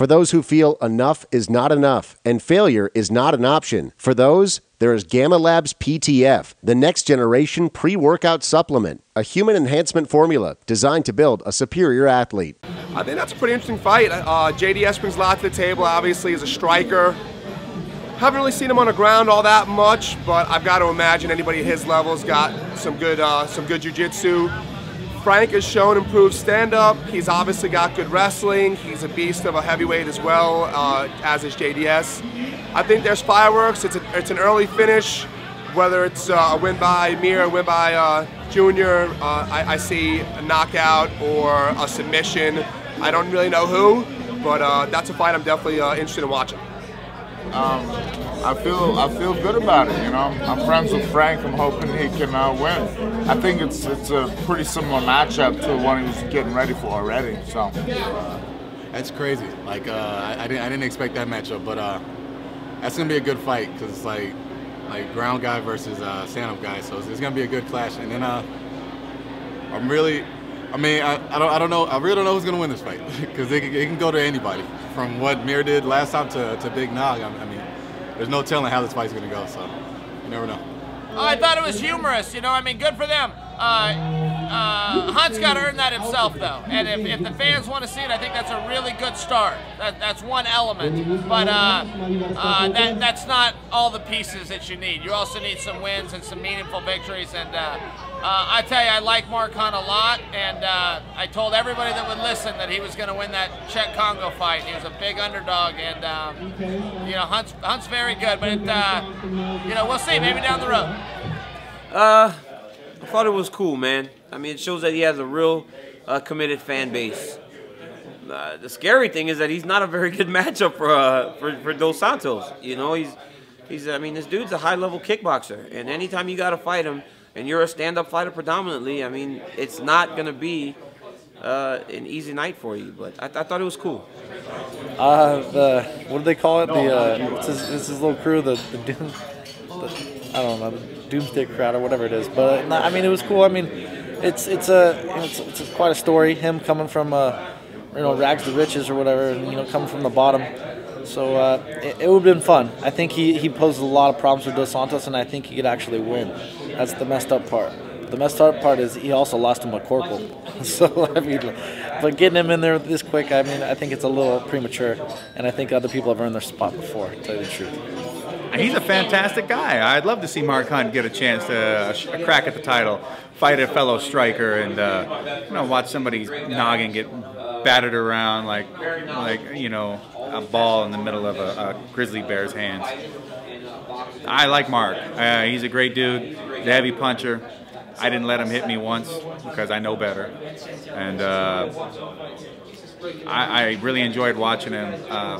For those who feel enough is not enough and failure is not an option, for those, there is Gamma Labs PTF, the next generation pre-workout supplement, a human enhancement formula designed to build a superior athlete. I think that's a pretty interesting fight. JDS brings a lot to the table, obviously, as a striker. Haven't really seen him on the ground all that much, but I've got to imagine anybody at his level has got some good jiu-jitsu. Frank has shown improved stand-up. He's obviously got good wrestling. He's a beast of a heavyweight as well, as is JDS. I think there's fireworks. It's an early finish. Whether it's a win by me or a win by Junior, I see a knockout or a submission. I don't really know who, but that's a fight I'm definitely interested in watching. I feel good about it. You know, I'm friends with Frank. I'm hoping he can win. I think it's a pretty similar matchup to one he was getting ready for already. So that's crazy. Like I didn't expect that matchup, but that's gonna be a good fight because it's like ground guy versus stand-up guy. So it's gonna be a good clash. And then I really don't know. I really don't know who's gonna win this fight because it can go to anybody. From what Mir did last time to Big Nog, I mean, there's no telling how this fight's gonna go. So you never know. Oh, I thought it was humorous. You know, I mean, good for them. Hunt's got to earn that himself, though. And if the fans want to see it, I think that's a really good start. That's one element. But that's not all the pieces that you need. You also need some wins and some meaningful victories. And I tell you, I like Mark Hunt a lot. And I told everybody that would listen that he was going to win that Czech Congo fight. He was a big underdog. And, you know, Hunt's very good. But, you know, we'll see. Maybe down the road. I thought it was cool, man. I mean, it shows that he has a real committed fan base. The scary thing is that he's not a very good matchup for Dos Santos. You know, I mean, this dude's a high-level kickboxer, and anytime you got to fight him, and you're a stand-up fighter predominantly, I mean, it's not going to be an easy night for you. But I thought it was cool. What do they call it? It's his little crew, I don't know, the Doomsday Crowd or whatever it is. But I mean, it was cool. I mean, it's quite a story. Him coming from you know, rags to riches or whatever, and, you know, coming from the bottom. So it would have been fun. I think he posed a lot of problems for Dos Santos, and I think he could actually win. That's the messed up part. The messed up part is he also lost him a corporal. So I mean, but getting him in there this quick, I mean, I think it's a little premature, and I think other people have earned their spot before, to tell you the truth. He's a fantastic guy. I'd love to see Mark Hunt get a chance to a crack at the title, fight a fellow striker, and you know, watch somebody's noggin get battered around like you know, a ball in the middle of a grizzly bear's hands. I like Mark. He's a great dude, the heavy puncher. I didn't let him hit me once because I know better, and I really enjoyed watching him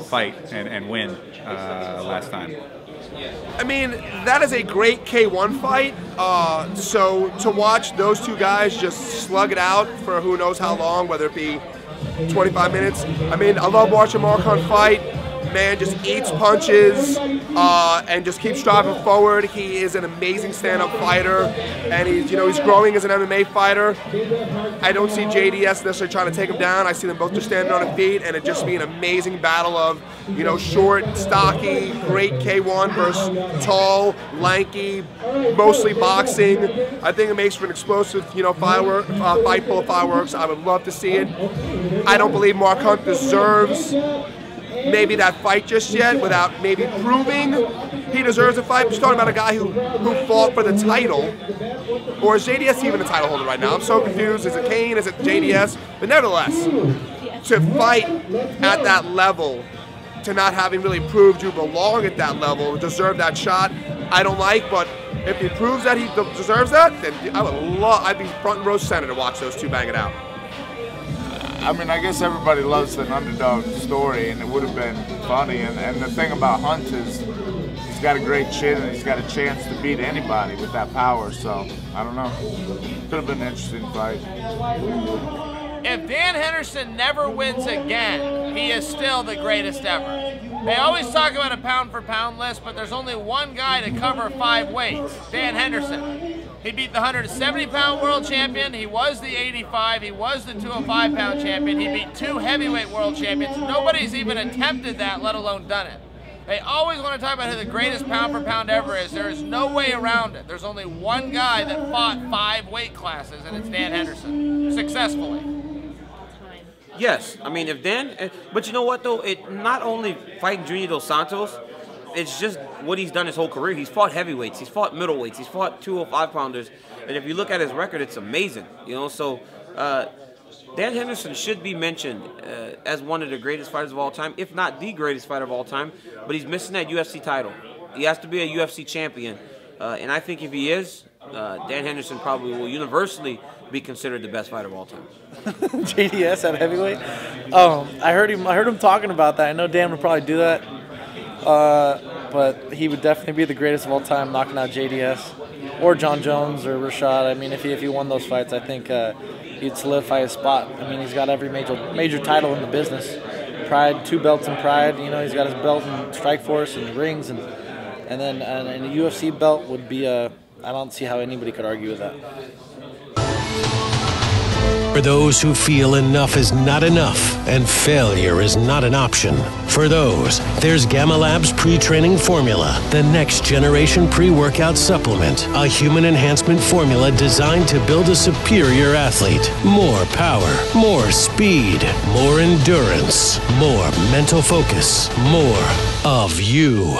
fight and win last time. I mean, that is a great K1 fight. So to watch those two guys just slug it out for who knows how long, whether it be 25 minutes. I mean, I love watching Mark Hunt fight. Man just eats punches and just keeps driving forward. He is an amazing stand-up fighter, and he's growing as an MMA fighter. I don't see JDS necessarily trying to take him down. I see them both just standing on their feet, and it just be an amazing battle of, you know, short, stocky, great K1 versus tall, lanky, mostly boxing. I think it makes for an explosive, you know, fight full of fireworks. I would love to see it. I don't believe Mark Hunt deserves maybe that fight just yet, without maybe proving he deserves a fight. I'm just talking about a guy who fought for the title. Or is JDS even a title holder right now? I'm so confused. Is it Kane? Is it JDS? But nevertheless, to fight at that level, to not having really proved you belong at that level, deserve that shot, I don't like. But if he proves that he deserves that, then I'd be front row center to watch those two bang it out. I mean, I guess everybody loves an underdog story, and it would have been funny. And the thing about Hunt is he's got a great chin, and he's got a chance to beat anybody with that power. So, I don't know. Could have been an interesting fight. If Dan Henderson never wins again, he is still the greatest ever. They always talk about a pound-for-pound list, but there's only one guy to cover 5 weights, Dan Henderson. He beat the 170-pound world champion. He was the 85. He was the 205-pound champion. He beat 2 heavyweight world champions. Nobody's even attempted that, let alone done it. They always want to talk about who the greatest pound for pound ever is. There is no way around it. There's only one guy that fought 5 weight classes, and it's Dan Henderson, successfully. Yes, I mean, if Dan, but you know what though? It not only fighting Junior Dos Santos, it's just what he's done his whole career. He's fought heavyweights, he's fought middleweights, he's fought 205-pounders, and if you look at his record, it's amazing. You know, so Dan Henderson should be mentioned as one of the greatest fighters of all time, if not the greatest fighter of all time. But he's missing that UFC title. He has to be a UFC champion, and I think if he is, Dan Henderson probably will universally be considered the best fighter of all time. JDS at heavyweight. I heard him talking about that. I know Dan would probably do that, but he would definitely be the greatest of all time, knocking out JDS or John Jones or Rashad. I mean, if he won those fights, I think he'd solidify his spot. I mean, he's got every major title in the business. Pride, 2 belts in Pride. You know, he's got his belt in Strikeforce and the rings, and then a UFC belt would be I don't see how anybody could argue with that. For those who feel enough is not enough and failure is not an option. For those, there's Gamma Labs Pre-Training Formula, the next generation pre-workout supplement, a human enhancement formula designed to build a superior athlete. More power, more speed, more endurance, more mental focus, more of you.